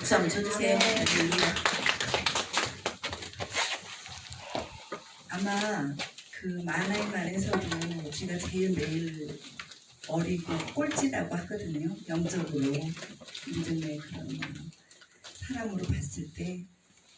박수 한번 쳐주세요. 아마 그 만화의 말에서도 제가 제일 매일 어리고 꼴찌라고 하거든요. 영적으로 인정의 그런 사람으로 봤을 때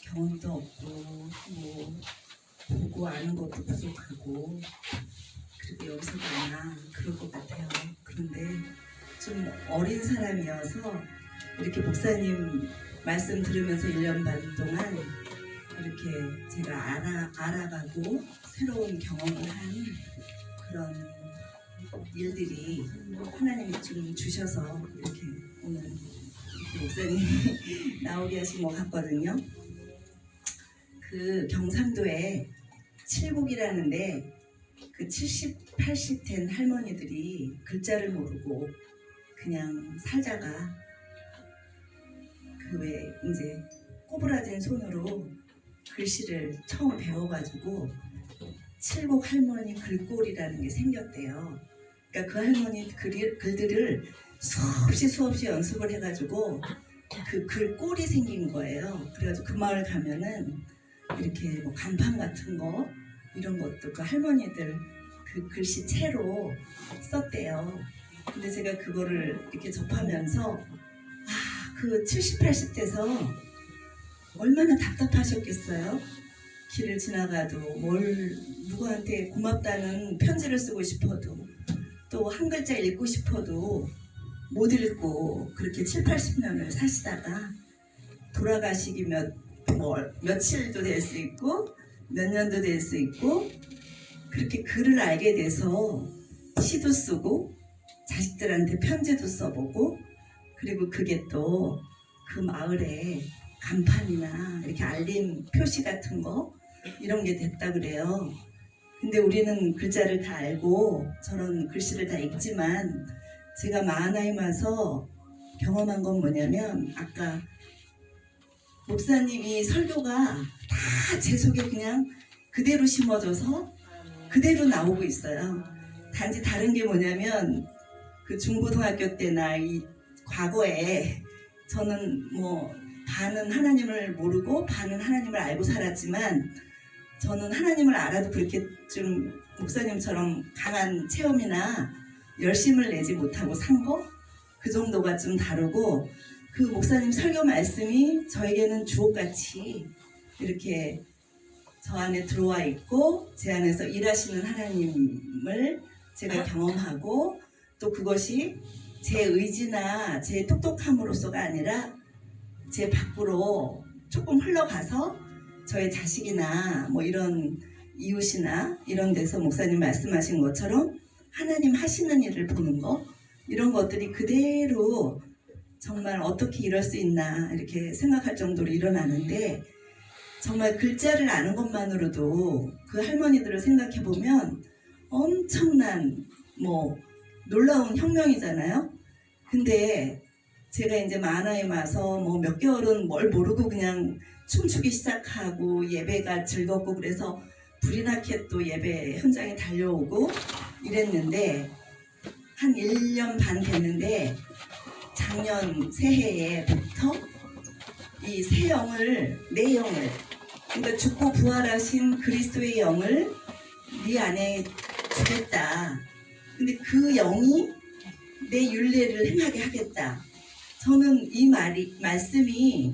경험도 없고 뭐 보고 아는 것도 부족하고 그리고 여기서도 아마 그럴 것 같아요. 그런데 좀 어린 사람이어서 이렇게 목사님 말씀 들으면서 1년 반 동안 이렇게 제가 알아가고 새로운 경험을 한 그런 일들이 하나님이 좀 주셔서 이렇게 오늘 이렇게 목사님이 나오게 하신 것 같거든요. 그 경상도에 칠곡이라는데 그 70, 80 된 할머니들이 글자를 모르고 그냥 살다가 그 왜 이제 꼬부라진 손으로 글씨를 처음 배워가지고 칠곡 할머니 글꼴이라는 게 생겼대요. 그러니까 그 할머니 글들을 수없이 연습을 해가지고 그 글꼴이 생긴 거예요. 그래가지고 그 마을 가면은 이렇게 뭐 간판 같은 거 이런 것도 그 할머니들 그 글씨체로 썼대요. 근데 제가 그거를 이렇게 접하면서 그 70, 80대에서 얼마나 답답하셨겠어요. 길을 지나가도 누구한테 고맙다는 편지를 쓰고 싶어도 또 한 글자 읽고 싶어도 못 읽고 그렇게 7, 80년을 사시다가 돌아가시기 며칠도 될 수 있고 몇 년도 될 수 있고 그렇게 글을 알게 돼서 시도 쓰고 자식들한테 편지도 써보고 그리고 그게 또 그 마을에 간판이나 이렇게 알림 표시 같은 거 이런 게 됐다 그래요. 근데 우리는 글자를 다 알고 저런 글씨를 다 읽지만 제가 만화에 와서 경험한 건 뭐냐면 아까 목사님이 설교가 다 제 속에 그냥 그대로 심어져서 그대로 나오고 있어요. 단지 다른 게 뭐냐면 그 중고등학교 때나 이 과거에 저는 뭐 반은 하나님을 모르고 반은 하나님을 알고 살았지만 저는 하나님을 알아도 그렇게 좀 목사님처럼 강한 체험이나 열심을 내지 못하고 산 거? 그 정도가 좀 다르고 그 목사님 설교 말씀이 저에게는 주옥같이 이렇게 저 안에 들어와 있고 제 안에서 일하시는 하나님을 제가 경험하고 또 그것이 제 의지나 제 똑똑함으로서가 아니라 제 밖으로 조금 흘러가서 저의 자식이나 뭐 이런 이웃이나 이런 데서 목사님 말씀하신 것처럼 하나님 하시는 일을 보는 거 이런 것들이 그대로 정말 어떻게 이럴 수 있나 이렇게 생각할 정도로 일어나는데 정말 글자를 아는 것만으로도 그 할머니들을 생각해 보면 엄청난 뭐 놀라운 혁명이잖아요. 근데 제가 이제 만화에 와서 뭐 몇 개월은 뭘 모르고 그냥 춤추기 시작하고 예배가 즐겁고 그래서 불이 나게 또 예배 현장에 달려오고 이랬는데 한 1년 반 됐는데 작년 새해에부터 이 새 영을 내 영을 그러니까 죽고 부활하신 그리스도의 영을 네 안에 주겠다. 근데 그 영이 내 율례를 행하게 하겠다. 저는 이 말씀이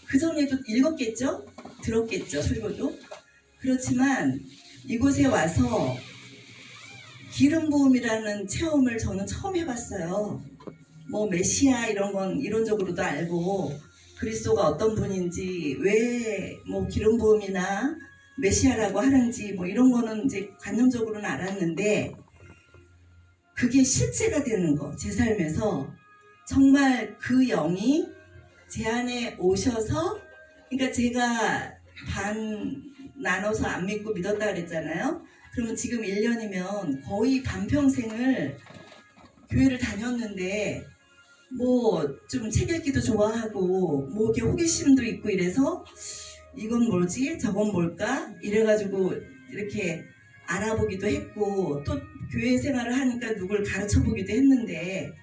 그전에도 읽었겠죠? 들었겠죠? 설교도? 그렇지만 이곳에 와서 기름 부음이라는 체험을 저는 처음 해봤어요. 뭐 메시아 이런 건 이론적으로도 알고 그리스도가 어떤 분인지 왜 뭐 기름 부음이나 메시아라고 하는지 뭐 이런 거는 이제 관념적으로는 알았는데 그게 실제가 되는 거, 제 삶에서 정말 그 영이 제 안에 오셔서 그러니까 제가 반 나눠서 안 믿고 믿었다 그랬잖아요. 그러면 지금 1년이면 거의 반평생을 교회를 다녔는데 뭐 좀 책 읽기도 좋아하고 뭐 이렇게 호기심도 있고 이래서 이건 뭐지 저건 뭘까 이래가지고 이렇게 알아보기도 했고 또 교회 생활을 하니까 누굴 가르쳐 보기도 했는데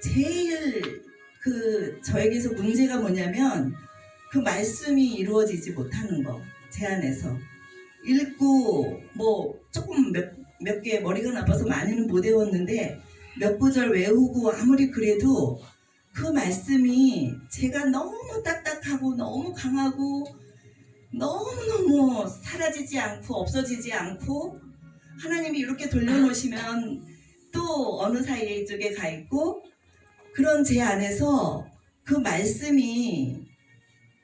제일 그 저에게서 문제가 뭐냐면 그 말씀이 이루어지지 못하는 거. 제 안에서 읽고 뭐 조금 몇 개 머리가 나빠서 많이는 못 외웠는데 몇 구절 외우고 아무리 그래도 그 말씀이 제가 너무 딱딱하고 너무 강하고 너무너무 사라지지 않고 없어지지 않고 하나님이 이렇게 돌려놓으시면 또 어느 사이에 이쪽에 가 있고 그런 제 안에서 그 말씀이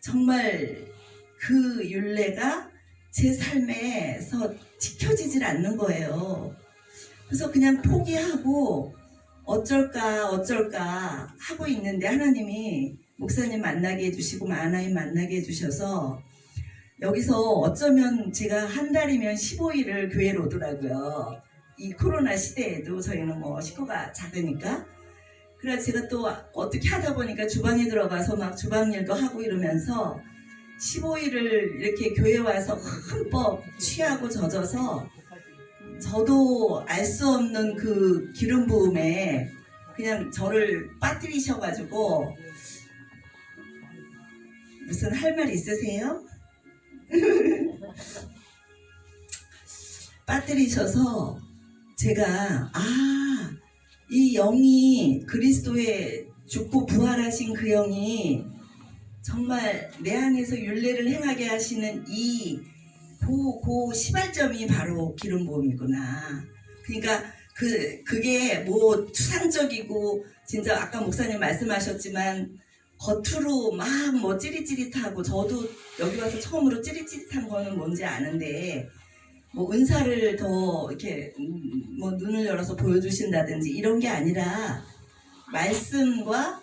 정말 그 율례가 제 삶에서 지켜지질 않는 거예요. 그래서 그냥 포기하고 어쩔까 하고 있는데 하나님이 목사님 만나게 해주시고 마나임 만나게 해주셔서 여기서 어쩌면 제가 한 달이면 15일을 교회로 오더라고요. 이 코로나 시대에도 저희는 뭐 식구가 작으니까. 그래서 제가 또 어떻게 하다 보니까 주방에 들어가서 막 주방일도 하고 이러면서 15일을 이렇게 교회 와서 흠뻑 취하고 젖어서 저도 알 수 없는 그 기름 부음에 그냥 저를 빠뜨리셔가지고 무슨 할 말 있으세요? 빠뜨리셔서 제가 이 영이 그리스도의 죽고 부활하신 그 영이 정말 내 안에서 율례를 행하게 하시는 이 시발점이 바로 기름 부음이구나. 그러니까 그게 뭐 추상적이고 진짜 아까 목사님 말씀하셨지만 겉으로 막 뭐 찌릿찌릿하고 저도 여기 와서 처음으로 찌릿찌릿한 거는 뭔지 아는데 뭐 은사를 더 이렇게 뭐 눈을 열어서 보여주신다든지 이런 게 아니라 말씀과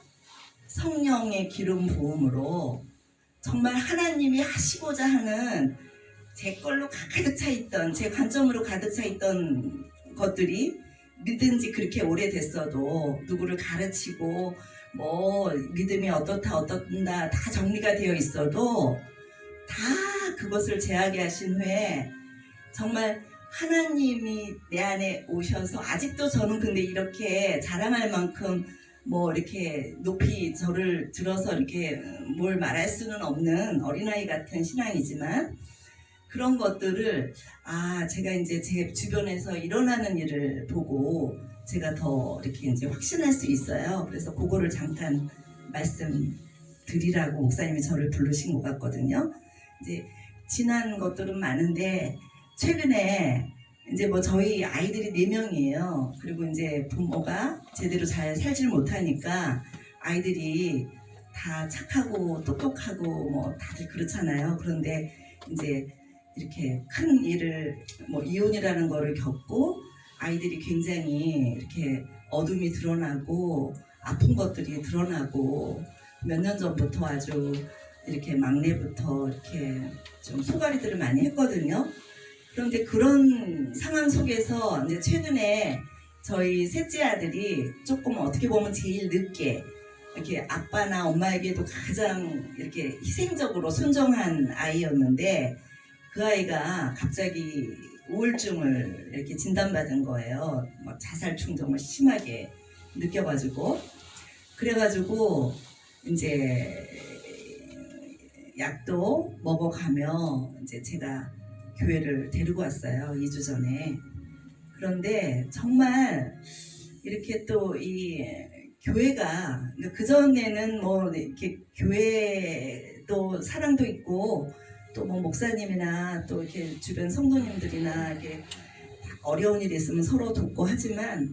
성령의 기름 부음으로 정말 하나님이 하시고자 하는 제 걸로 가득 차 있던 제 관점으로 가득 차 있던 것들이 믿은지 그렇게 오래됐어도 누구를 가르치고 뭐 믿음이 어떻다 다 정리가 되어 있어도 다 그것을 제하게 하신 후에 정말 하나님이 내 안에 오셔서 아직도 저는 근데 이렇게 자랑할 만큼 뭐 이렇게 높이 저를 들어서 이렇게 뭘 말할 수는 없는 어린아이 같은 신앙이지만 그런 것들을 제가 이제 제 주변에서 일어나는 일을 보고 제가 더 이렇게 이제 확신할 수 있어요. 그래서 그거를 잠깐 말씀드리라고 목사님이 저를 부르신 것 같거든요. 이제 지난 것들은 많은데 최근에 이제 뭐 저희 아이들이 4명이에요. 그리고 이제 부모가 제대로 잘 살질 못하니까 아이들이 다 착하고 똑똑하고 뭐 다들 그렇잖아요. 그런데 이제 이렇게 큰 일을 뭐 이혼이라는 거를 겪고 아이들이 굉장히 이렇게 어둠이 드러나고 아픈 것들이 드러나고 몇 년 전부터 아주 이렇게 막내부터 이렇게 좀 소가리들을 많이 했거든요. 그런데 그런 상황 속에서 이제 최근에 저희 셋째 아들이 조금 어떻게 보면 제일 늦게 이렇게 아빠나 엄마에게도 가장 이렇게 희생적으로 순종한 아이였는데 그 아이가 갑자기 우울증을 이렇게 진단받은 거예요. 막 자살 충동을 심하게 느껴가지고 그래가지고 이제 약도 먹어가며 이제 제가 교회를 데리고 왔어요. 2주 전에. 그런데 정말 이렇게 또 이 교회가 그 전에는 뭐 이렇게 교회도 사랑도 있고 또 뭐 목사님이나 또 이렇게 주변 성도님들이나 이렇게 어려운 일이 있으면 서로 돕고 하지만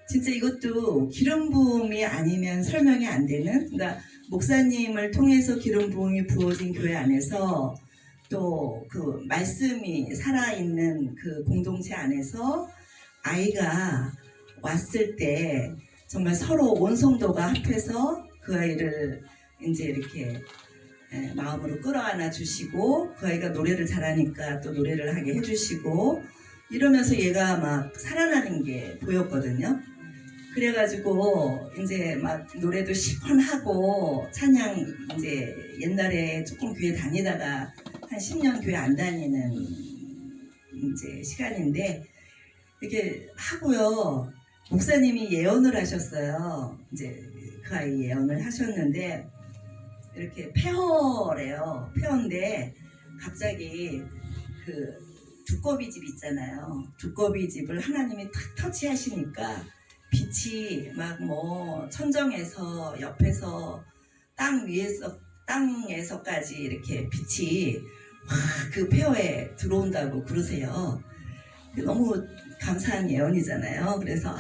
진짜 이것도 기름 부음이 아니면 설명이 안 되는 그러니까 목사님을 통해서 기름 부음이 부어진 교회 안에서 또 그 말씀이 살아있는 그 공동체 안에서 아이가 왔을 때 정말 서로 온 성도가 합해서 그 아이를 이제 이렇게 마음으로 끌어안아 주시고 그 아이가 노래를 잘하니까 또 노래를 하게 해주시고 이러면서 얘가 막 살아나는 게 보였거든요. 그래가지고 이제 막 노래도 시원하고 찬양 이제 옛날에 조금 교회 다니다가 한 10년 교회 안 다니는 이제 시간인데 이렇게 하고요. 목사님이 예언을 하셨어요. 이제 에픽하이 예언을 하셨는데 이렇게 폐허래요. 폐허인데 갑자기 그 두꺼비 집 있잖아요. 두꺼비 집을 하나님이 탁 터치하시니까 빛이 막 뭐 천정에서 옆에서 땅에서까지 이렇게 빛이 확 그 폐허에 들어온다고 그러세요. 너무 감사한 예언이잖아요. 그래서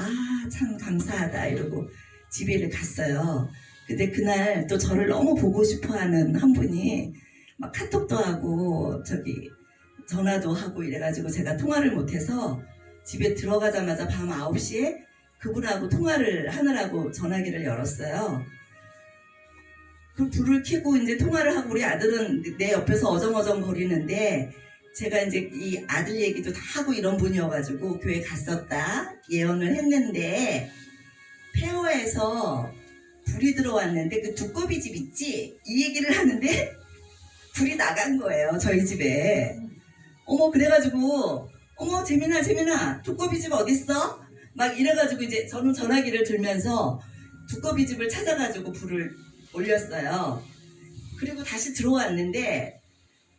참 감사하다 이러고 집에를 갔어요. 근데 그날 또 저를 너무 보고 싶어하는 한 분이 막 카톡도 하고 저기 전화도 하고 이래가지고 제가 통화를 못해서 집에 들어가자마자 밤 9시에 그분하고 통화를 하느라고 전화기를 열었어요. 그 불을 켜고 이제 통화를 하고 우리 아들은 내 옆에서 어정어정 거리는데 제가 이제 이 아들 얘기도 다 하고 이런 분이어가지고 교회 갔었다 예언을 했는데 폐허에서 불이 들어왔는데 그 두꺼비 집 있지? 이 얘기를 하는데 불이 나간 거예요 저희 집에. 어머 그래가지고 어머 재민아 두꺼비 집 어딨어? 막 이래가지고 이제 저는 전화기를 들면서 두꺼비 집을 찾아가지고 불을 올렸어요. 그리고 다시 들어왔는데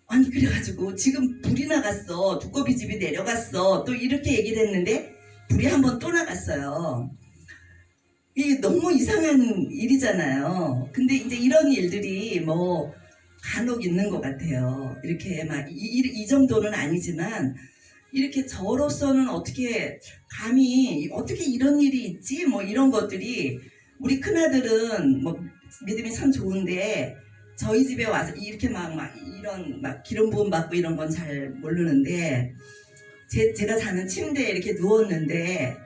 아니 그래가지고 지금 불이 나갔어. 두꺼비 집이 내려갔어. 또 이렇게 얘기를 했는데 불이 한 번 또 나갔어요. 이게 너무 이상한 일이잖아요. 근데 이제 이런 일들이 뭐 간혹 있는 것 같아요. 이렇게 막 이 정도는 아니지만 이렇게 저로서는 어떻게 감히 어떻게 이런 일이 있지? 뭐 이런 것들이 우리 큰아들은 뭐 믿음이 참 좋은데 저희 집에 와서 이렇게 이런 기름 부음 받고 이런 건 잘 모르는데 제가 자는 침대에 이렇게 누웠는데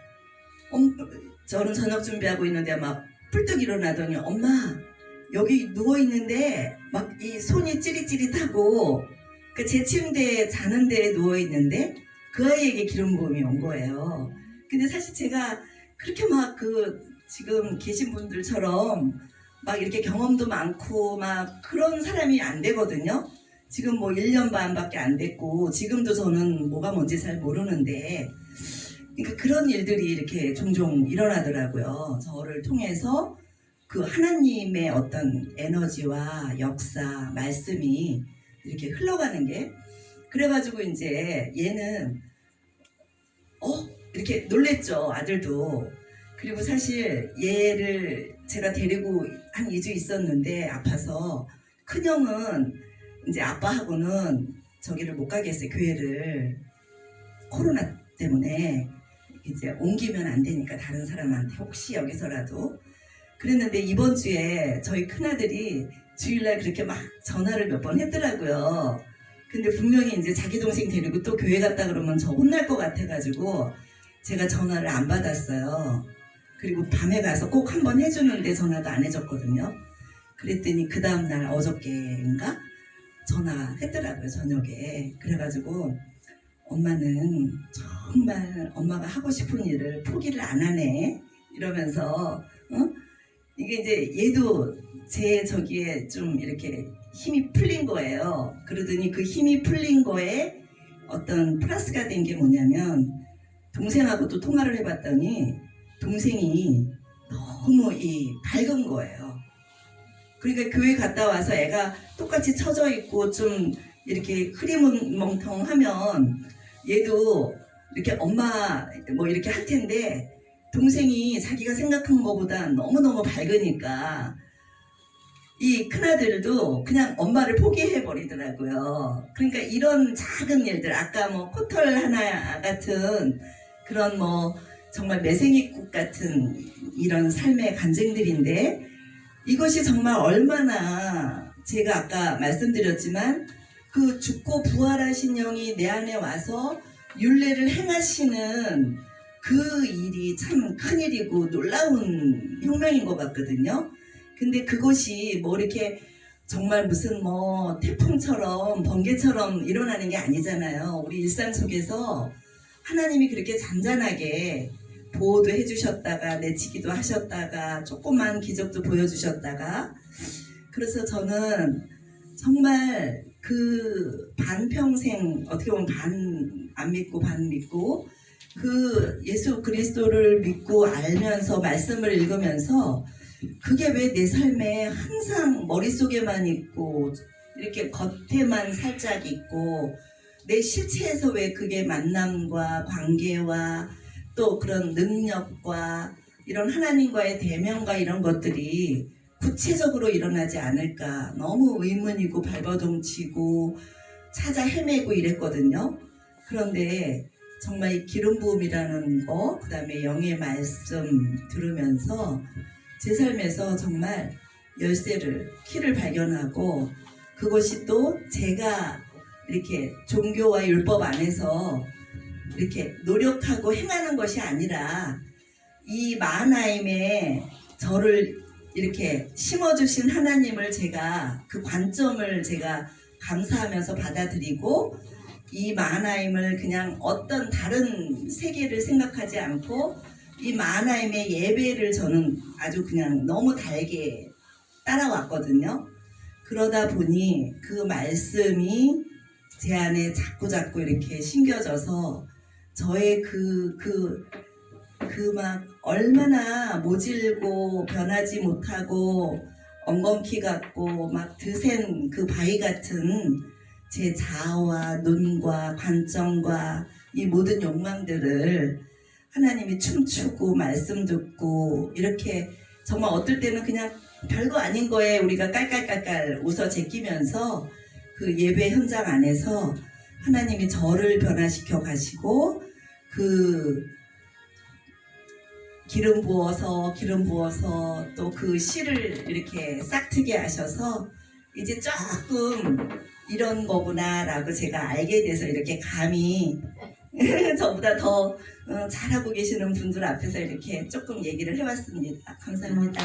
저는 저녁 준비하고 있는데 막 뿔떡 일어나더니 엄마 여기 누워있는데 막 이 손이 찌릿찌릿하고 제 침대에 자는 데에 누워있는데 그 아이에게 기름 부음이 온 거예요. 근데 사실 제가 그렇게 지금 계신 분들처럼 막 이렇게 경험도 많고 막 그런 사람이 안 되거든요. 지금 뭐 1년 반밖에 안 됐고 지금도 저는 뭐가 뭔지 잘 모르는데 그러니까 그런 일들이 이렇게 종종 일어나더라고요. 저를 통해서 그 하나님의 어떤 에너지와 역사, 말씀이 이렇게 흘러가는 게 그래가지고 이제 얘는 이렇게 놀랬죠. 아들도. 그리고 사실 얘를 제가 데리고 한 2주 있었는데 아파서 큰형은 이제 아빠하고는 저기를 못 가게 했어요. 교회를 코로나 때문에 이제 옮기면 안 되니까 다른 사람한테 혹시 여기서라도 그랬는데 이번 주에 저희 큰아들이 주일날 그렇게 막 전화를 몇 번 했더라고요. 근데 분명히 이제 자기 동생 데리고 또 교회 갔다 그러면 저 혼날 것 같아가지고 제가 전화를 안 받았어요. 그리고 밤에 가서 꼭 한번 해주는데 전화도 안 해줬거든요. 그랬더니 그 다음날 어저께인가 전화했더라고요. 저녁에. 그래가지고 엄마는 정말 엄마가 하고 싶은 일을 포기를 안 하네 이러면서 이게 이제 얘도 제 저기에 좀 이렇게 힘이 풀린 거예요. 그러더니 그 힘이 풀린 거에 어떤 플러스가 된 게 뭐냐면 동생하고도 통화를 해봤더니 동생이 너무 밝은 거예요. 그러니까 교회 갔다 와서 애가 똑같이 처져 있고 좀 이렇게 흐리멍텅하면 얘도 이렇게 엄마 뭐 이렇게 할 텐데 동생이 자기가 생각한 것보다 너무너무 밝으니까 이 큰아들도 그냥 엄마를 포기해 버리더라고요. 그러니까 이런 작은 일들 아까 뭐 코털 하나 같은 그런 뭐 정말 매생이국 같은 이런 삶의 간증들인데 이것이 정말 얼마나 제가 아까 말씀드렸지만 그 죽고 부활하신 영이 내 안에 와서 율례를 행하시는 그 일이 참 큰일이고 놀라운 혁명인 것 같거든요. 근데 그것이 뭐 이렇게 정말 무슨 뭐 태풍처럼 번개처럼 일어나는 게 아니잖아요. 우리 일상 속에서 하나님이 그렇게 잔잔하게 보호도 해주셨다가 내치기도 하셨다가 조그만 기적도 보여주셨다가 그래서 저는 정말 그 반평생 어떻게 보면 반 안 믿고 반 믿고 그 예수 그리스도를 믿고 알면서 말씀을 읽으면서 그게 왜 내 삶에 항상 머릿속에만 있고 이렇게 겉에만 살짝 있고 내 실체에서 왜 그게 만남과 관계와 또 그런 능력과 이런 하나님과의 대면과 이런 것들이 구체적으로 일어나지 않을까 너무 의문이고 발버둥치고 찾아 헤매고 이랬거든요. 그런데 정말 이 기름 부음이라는 거, 그 다음에 영의 말씀 들으면서 제 삶에서 정말 열쇠를, 키를 발견하고 그것이 또 제가 이렇게 종교와 율법 안에서 이렇게 노력하고 행하는 것이 아니라 이 마하나임에 저를 이렇게 심어주신 하나님을 제가 그 관점을 제가 감사하면서 받아들이고 이 마하나임을 그냥 어떤 다른 세계를 생각하지 않고 이 마하나임의 예배를 저는 아주 그냥 너무 달게 따라왔거든요. 그러다 보니 그 말씀이 제 안에 자꾸 이렇게 심겨져서 저의 막 얼마나 모질고 변하지 못하고 엉겅퀴 같고 막 드센 그 바위 같은 제 자아와 눈과 관점과 이 모든 욕망들을 하나님이 춤추고 말씀 듣고 이렇게 정말 어떨 때는 그냥 별거 아닌 거에 우리가 깔깔깔깔 웃어 제끼면서 그 예배 현장 안에서 하나님이 저를 변화시켜 가시고 그 기름 부어서 또 그 씨를 이렇게 싹트게 하셔서 이제 조금 이런 거구나 라고 제가 알게 돼서 이렇게 감히 저보다 더 잘하고 계시는 분들 앞에서 이렇게 조금 얘기를 해봤습니다. 감사합니다.